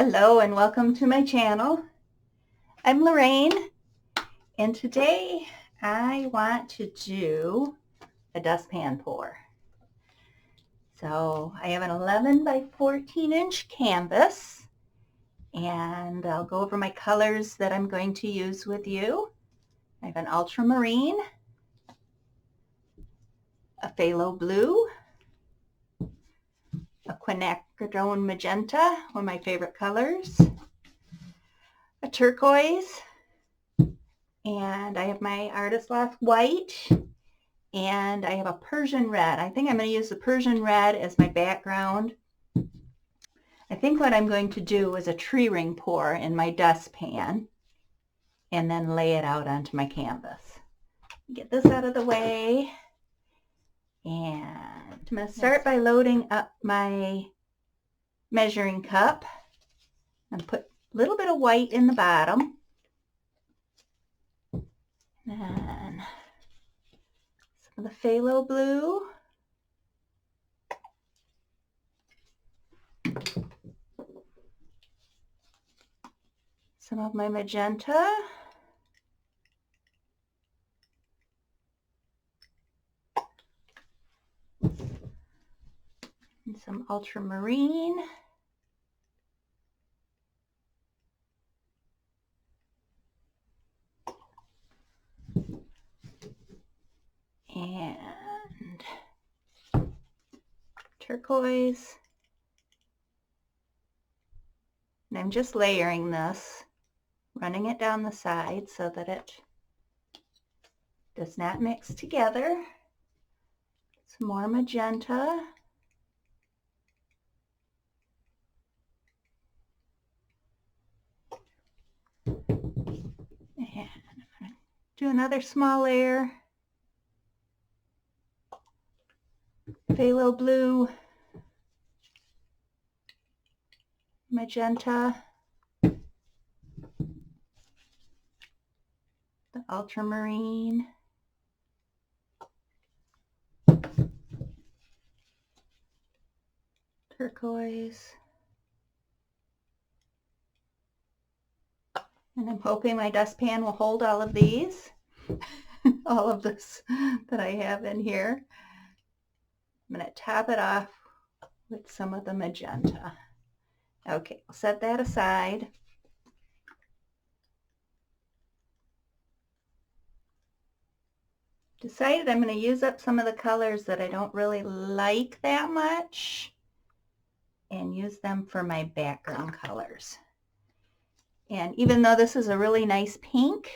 Hello and welcome to my channel. I'm Lorraine and today I want to do a dustpan pour. So I have an 11 by 14 inch canvas and I'll go over my colors that I'm going to use with you. I have an ultramarine, a phthalo blue, a quinacridone magenta, one of my favorite colors, a turquoise, and I have my Artist Loft white, and I have a Persian red. I think I'm going to use the Persian red as my background. I think what I'm going to do is a tree ring pour in my dustpan and then lay it out onto my canvas. Get this out of the way, and I'm going to start by loading up my measuring cup and put a little bit of white in the bottom. Then some of the phthalo blue. Some of my magenta. And some ultramarine. And turquoise. And I'm just layering this, running it down the side so that it does not mix together. Some more magenta. And I'm going to do another small layer. Phthalo blue, magenta, the ultramarine, turquoise, and I'm hoping my dustpan will hold all of these, all of this that I have in here. I'm going to top it off with some of the magenta. Okay, I'll set that aside. Decided I'm going to use up some of the colors that I don't really like that much and use them for my background colors. And even though this is a really nice pink,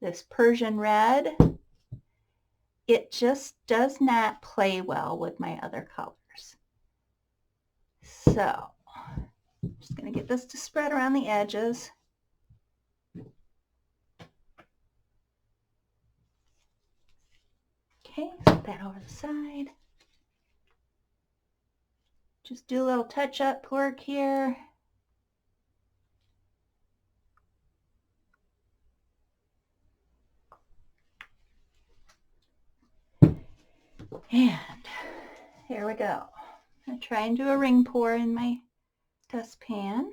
this Persian red, it just does not play well with my other colors. So I'm just going to get this to spread around the edges. Okay, set that over the side. Just do a little touch-up work here. And here we go. I'm going to try and do a ring pour in my dustpan.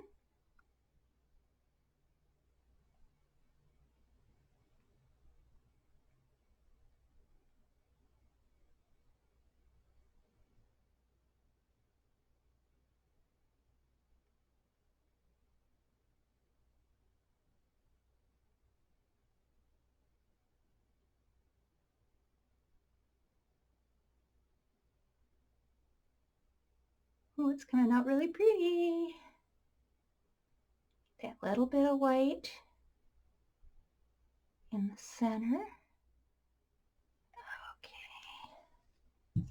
Oh, it's coming out really pretty. That little bit of white in the center. Okay.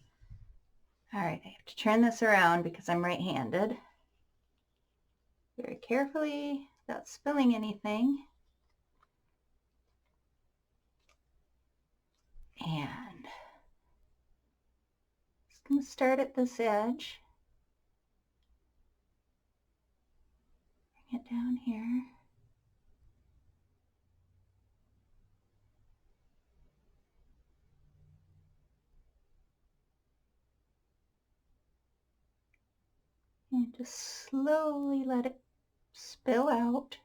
All right, I have to turn this around because I'm right-handed. Very carefully, without spilling anything. And just going to start at this edge. Bring it down here. And just slowly let it spill out.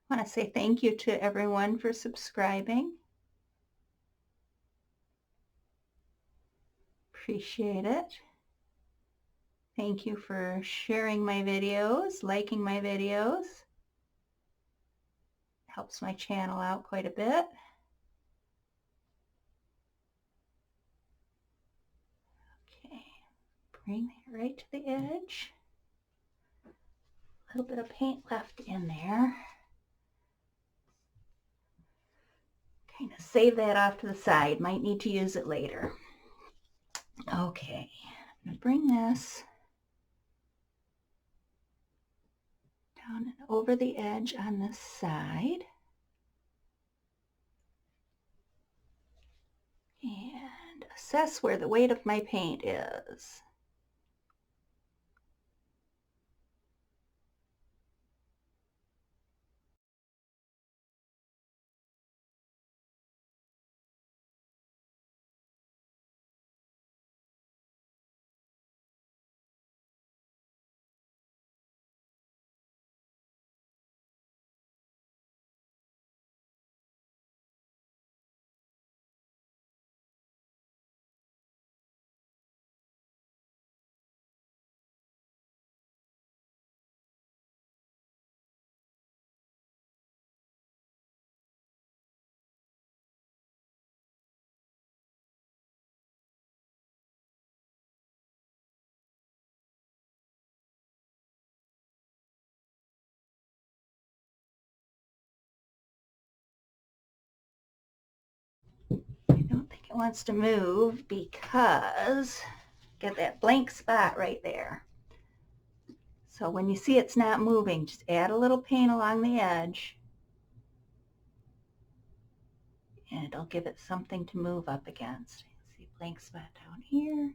I want to say thank you to everyone for subscribing. Appreciate it. Thank you for sharing my videos, liking my videos. Helps my channel out quite a bit. Okay, bring that right to the edge. A little bit of paint left in there. Kind of save that off to the side. Might need to use it later. Okay, I'm going to bring this down and over the edge on this side. And assess where the weight of my paint is. I don't think it wants to move because get that blank spot right there. So when you see it's not moving, just add a little paint along the edge and it'll give it something to move up against. See, blank spot down here.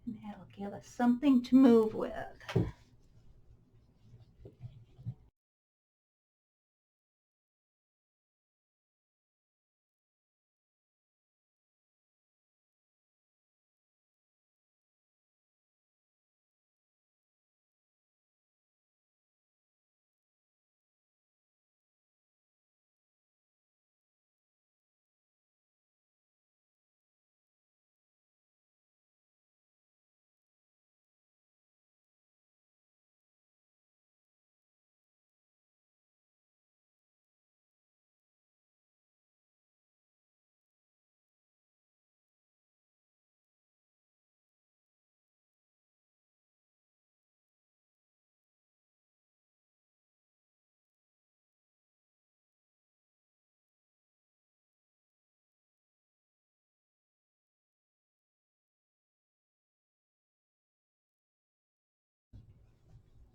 And that'll give us something to move with.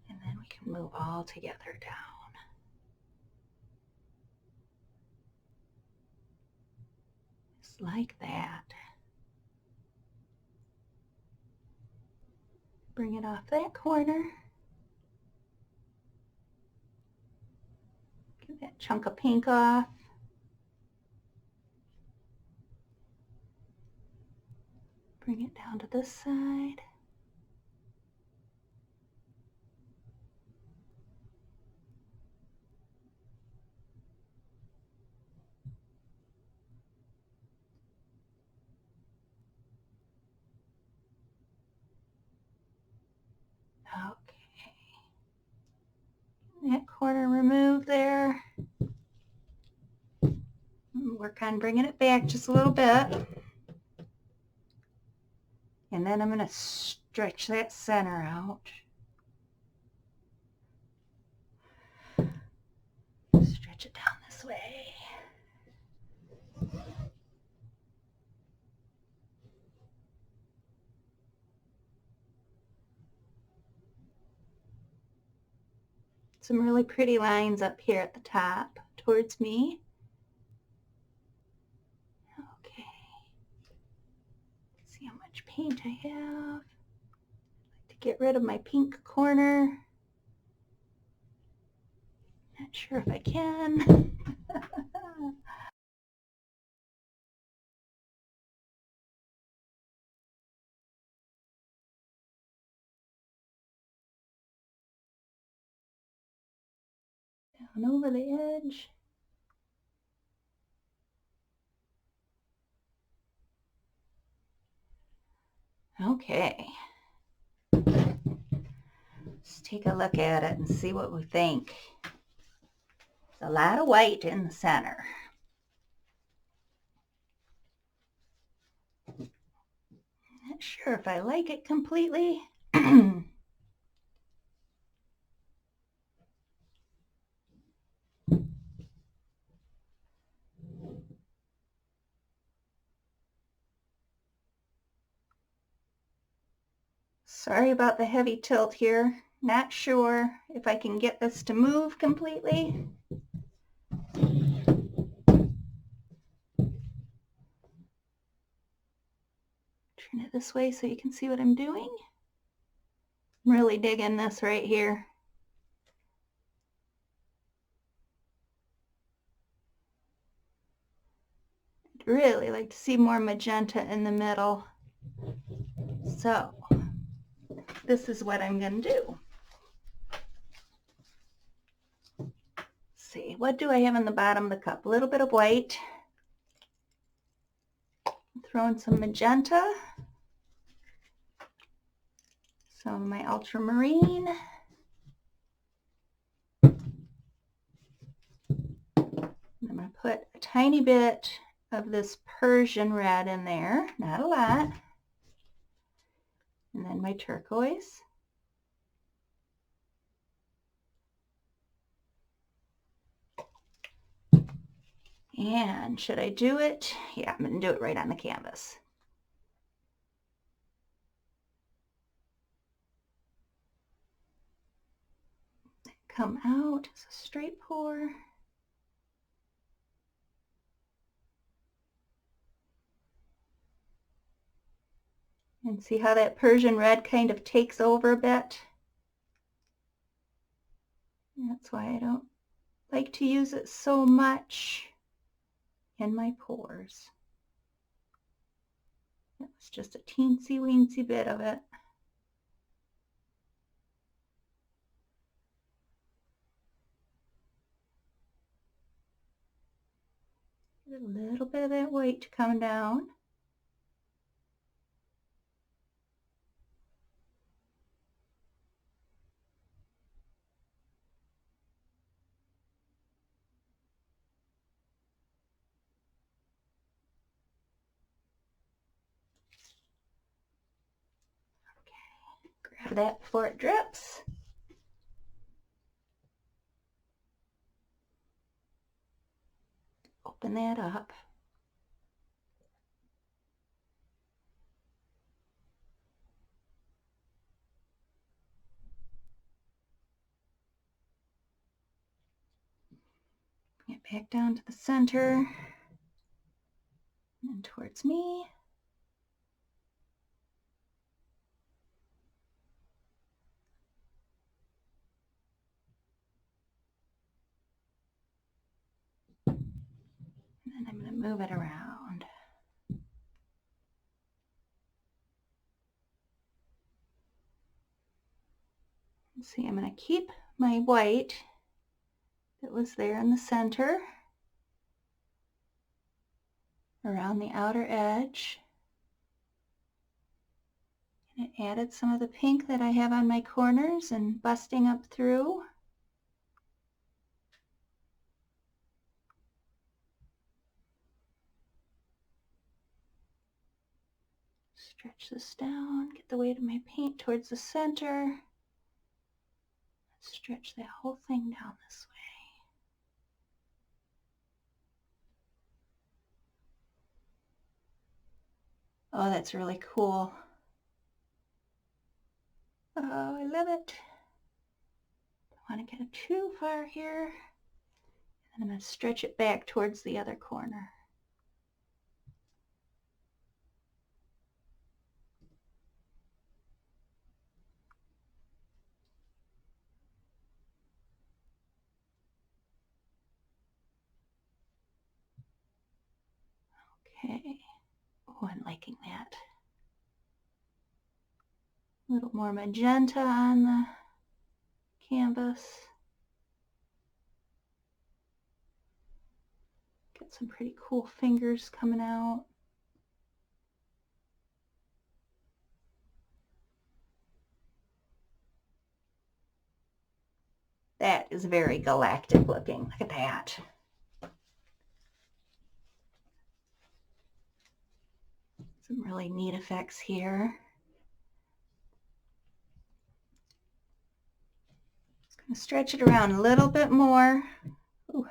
And then we can move all together down. Just like that. Bring it off that corner. Get that chunk of pink off. Bring it down to this side. Okay. That corner removed there. Work on bringing it back just a little bit. And then I'm going to stretch that center out. Stretch it down this way. Some really pretty lines up here at the top towards me. Okay. paint I have. To get rid of my pink corner. Not sure if I can. Down over the edge. Okay. Let's take a look at it and see what we think. There's a lot of white in the center. Not sure if I like it completely. Sorry about the heavy tilt here. Not sure if I can get this to move completely. Turn it this way so you can see what I'm doing. I'm really digging this right here. I'd really like to see more magenta in the middle. So this is what I'm going to do. Let's see, what do I have in the bottom of the cup? A little bit of white. Throw in some magenta. Some of my ultramarine. And I'm going to put a tiny bit of this Persian red in there, not a lot. And then my turquoise. And should I do it? Yeah, I'm going to do it right on the canvas. Come out as a straight pour. And see how that Persian red kind of takes over a bit? That's why I don't like to use it so much in my pours. That was just a teensy weensy bit of it. Get a little bit of that white to come down. Grab that before it drips. Open that up. Get back down to the center and towards me. And then I'm going to move it around. See, I'm going to keep my white that was there in the center around the outer edge. And it added some of the pink that I have on my corners and busting up through. Stretch this down, get the weight of my paint towards the center. Stretch that whole thing down this way. Oh, that's really cool. Oh, I love it. Don't want to get it too far here. And I'm going to stretch it back towards the other corner. Okay. Oh, I'm liking that. A little more magenta on the canvas. Get some pretty cool fingers coming out. That is very galactic looking. Look at that. Some really neat effects here. Just going to stretch it around a little bit more. Ooh.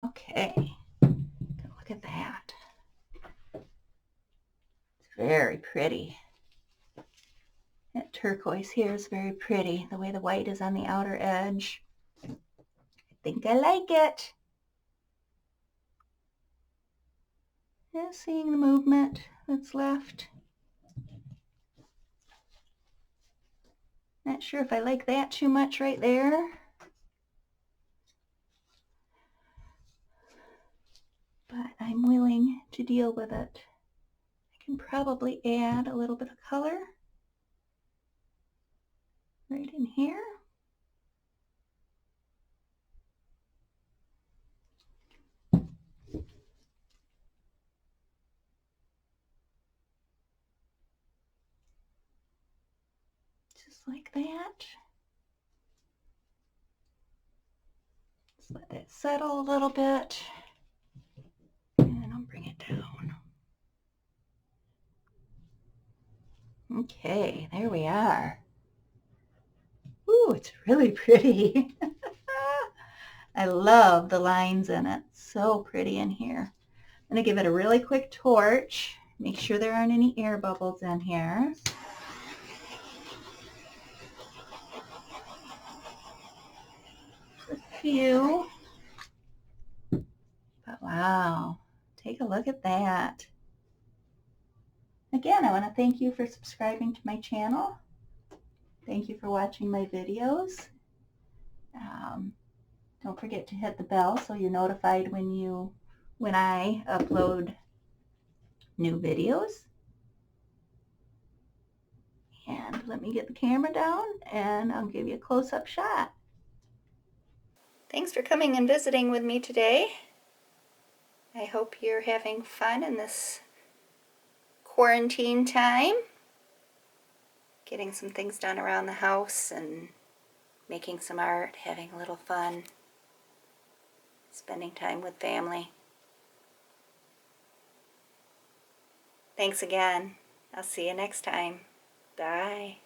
Okay, look at that. It's very pretty. That turquoise here is very pretty, the way the white is on the outer edge. I think I like it. Yeah, seeing the movement that's left. Not sure if I like that too much right there. But I'm willing to deal with it. I can probably add a little bit of color right in here. Just like that. Just let that settle a little bit. And then I'll bring it down. Okay, there we are. Ooh, it's really pretty. I love the lines in it. So pretty in here. I'm going to give it a really quick torch. Make sure there aren't any air bubbles in here. A few. But wow, take a look at that. Again, I want to thank you for subscribing to my channel. Thank you for watching my videos. Don't forget to hit the bell so you're notified when I upload new videos. And let me get the camera down and I'll give you a close-up shot. Thanks for coming and visiting with me today. I hope you're having fun in this quarantine time. Getting some things done around the house and making some art, having a little fun, spending time with family. Thanks again. I'll see you next time. Bye.